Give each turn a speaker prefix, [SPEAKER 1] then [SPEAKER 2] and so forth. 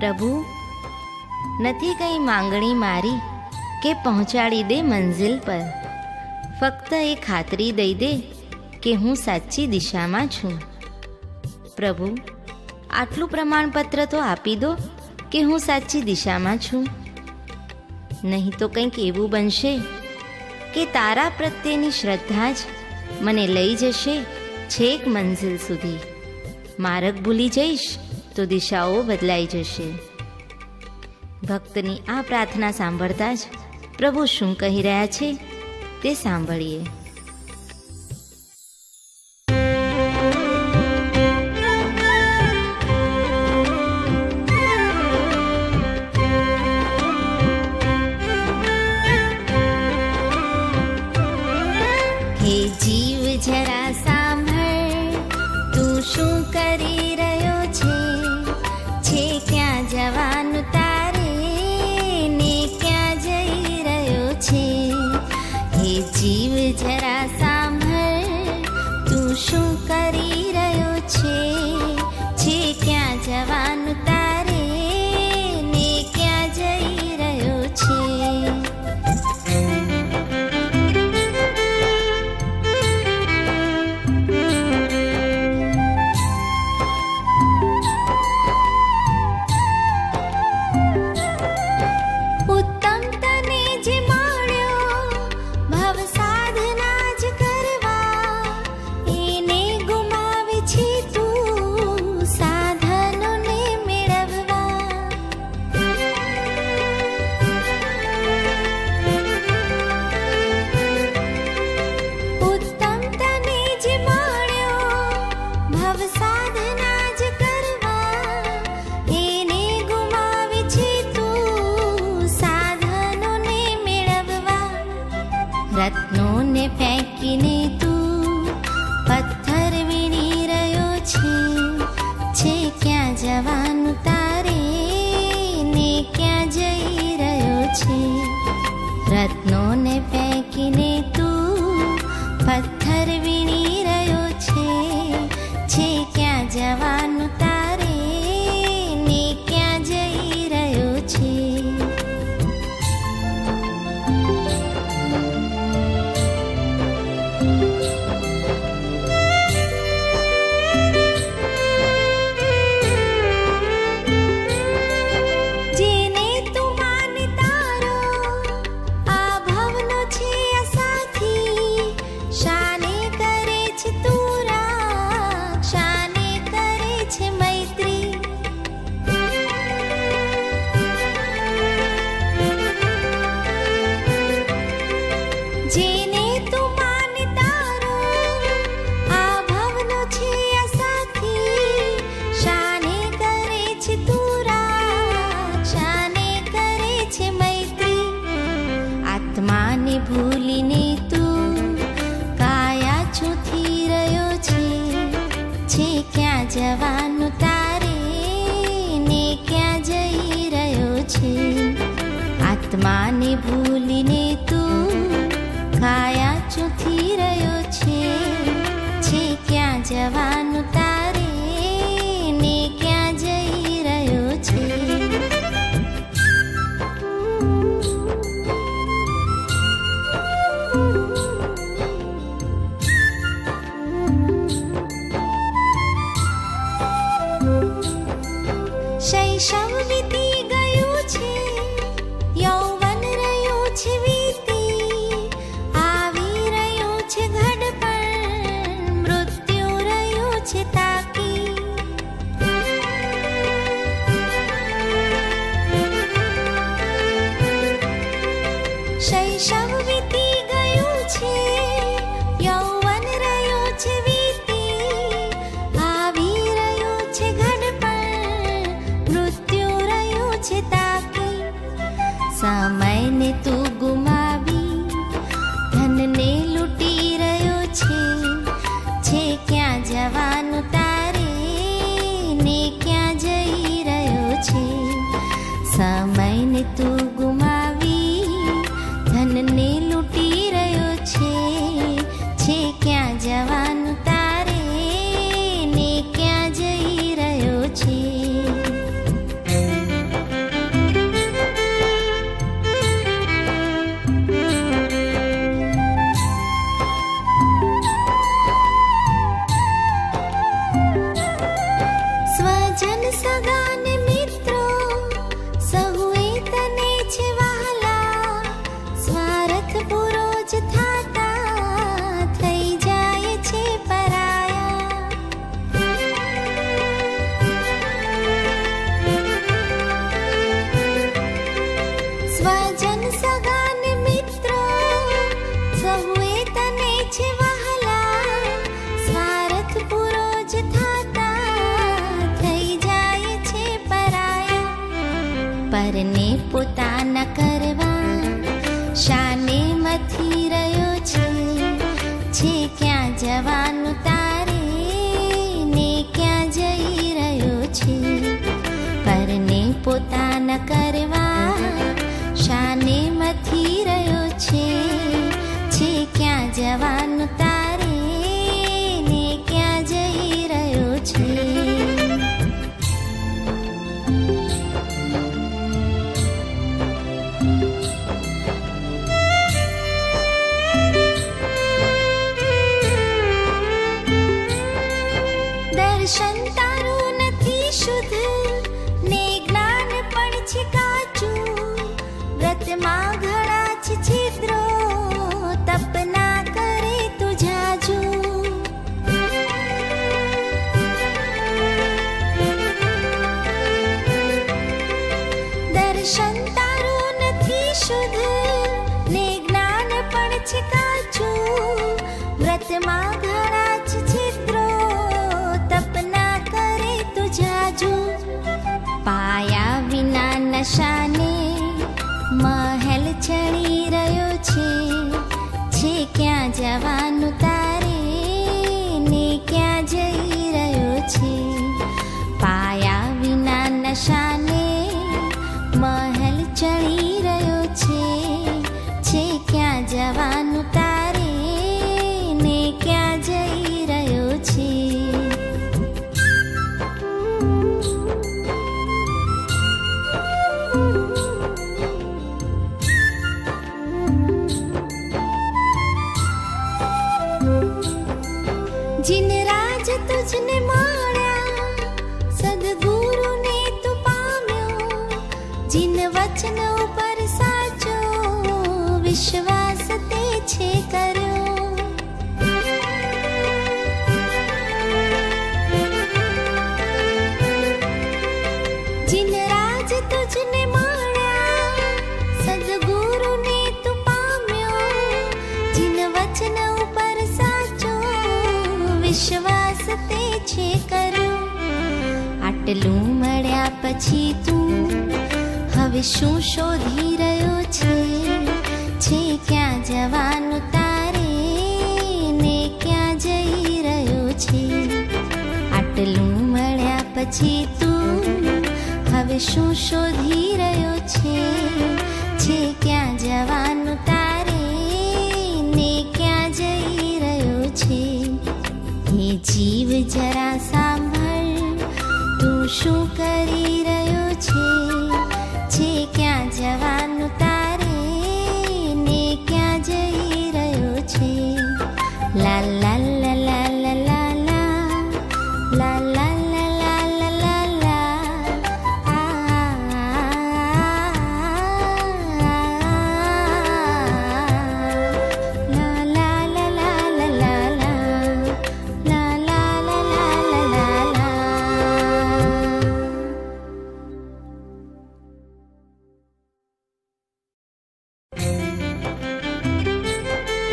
[SPEAKER 1] પ્રભુ, નથી કંઈ માંગણી મારી કે પહોંચાડી દે મંઝિલ પર, ફક્ત એ ખાતરી દઈ દે કે હું સાચી દિશામાં છું. પ્રભુ, આટલું પ્રમાણપત્ર તો આપી દો કે હું સાચી દિશામાં છું. નહીં તો કંઈક એવું બનશે કે તારા પ્રત્યેની શ્રદ્ધા જ મને લઈ જશે છેક મંઝિલ સુધી. માર્ગ ભૂલી જઈશ તો દિશાઓ બદલાઈ જશે. ભક્તની આ પ્રાર્થના સાંભળતા જ પ્રભુ શું કહી રહ્યા છે તે સાંભળીએ. હે જીવ જરા સાંભળ, તું શું કરી રહ્યો છે ક્યાં જવાનું તારે ને ક્યાં જઈ રહ્યો છે. હે જીવ જરા સાંભળ, તું શું કરી રહ્યો છે ક્યાં જવાનું તારે ને ક્યાં જઈ રહ્યો છે. રત્નોને ફેંકીને તું પથ્થર વીણી રહ્યો છે ક્યાં જવાનું તારે ને ક્યાં જઈ રહ્યો છે. રત્નોને ફેંકીને તું પથ્થર વીણી રહ્યો છે ક્યાં જવાનું તારે ને ક્યાં જઈ રહ્યો છે. આત્માને ભૂલીને તું કાયા છૂથી રહ્યો છે ક્યાં જવાનું તારે ને ક્યાં જઈ રહ્યો છે. આત્માને ભૂલીને તું કાયા છૂથી રહ્યો છે ક્યાં જવાનું તારે ને ક્યાં જઈ રહ્યો છે. શૈશવ વીતી ગયું છે, યૌવન રહ્યું છે વીતી, આવી રહ્યું છે ઘડપણ, મૃત્યુ રહ્યું છે. પરને પોતાના કરવા શાને મથી રહ્યો છે ક્યાં જવાનું તારે ને ક્યાં જઈ રહ્યો છે પરને પોતાના કરવા શાને મથી રહ્યો છે ક્યાં જવાનું તારે ને ક્યાં જઈ રહ્યો છે દર્શન તારું નથી શુદ્ધ ને જ્ઞાન પણ છે કાચું વ્રતમાં ઘણા છે છિદ્રો તપના કરે તું જાજુ દર્શન તારું નથી શુદ્ધ ને જ્ઞાન પણ છે કાચું વ્રતમાં ઘણા છે છિદ્રો તપના કરે તું જાજુ પાયા વિના નશાને મહેલ ચડી રહ્યો છે ક્યાં જવાનું તારે ને ક્યાં જઈ રહ્યો છે પાયા વિના નશાને મહેલ ચડી રહ્યો છે ક્યાં જવાનું તારે ને ક્યાં જઈ રહ્યો છે जिन राज तुझने माण्या सदगुरुने तू पाम्यो जिन वचन ઉપર સાચો વિશ્વાસ તે છે કર્યો जिन राज तुझने माण्या सदगुरुने तू पाम्यो जिन वचन ઉપર સાચો વિશ્વાસ તે છે કર્યો આટલું મળ્યા પછી તું હવે શું શોધી રહ્યો છે ક્યાં જવાનું તારે ને ક્યાં જઈ રહ્યો છે આટલું મળ્યા પછી તું હવે શું શોધી રહ્યો છે ક્યાં જવાનું તારે ને ક્યાં જઈ રહ્યો છે હે જીવ જરા સાંભળ તું શું કરી રહ્યો છે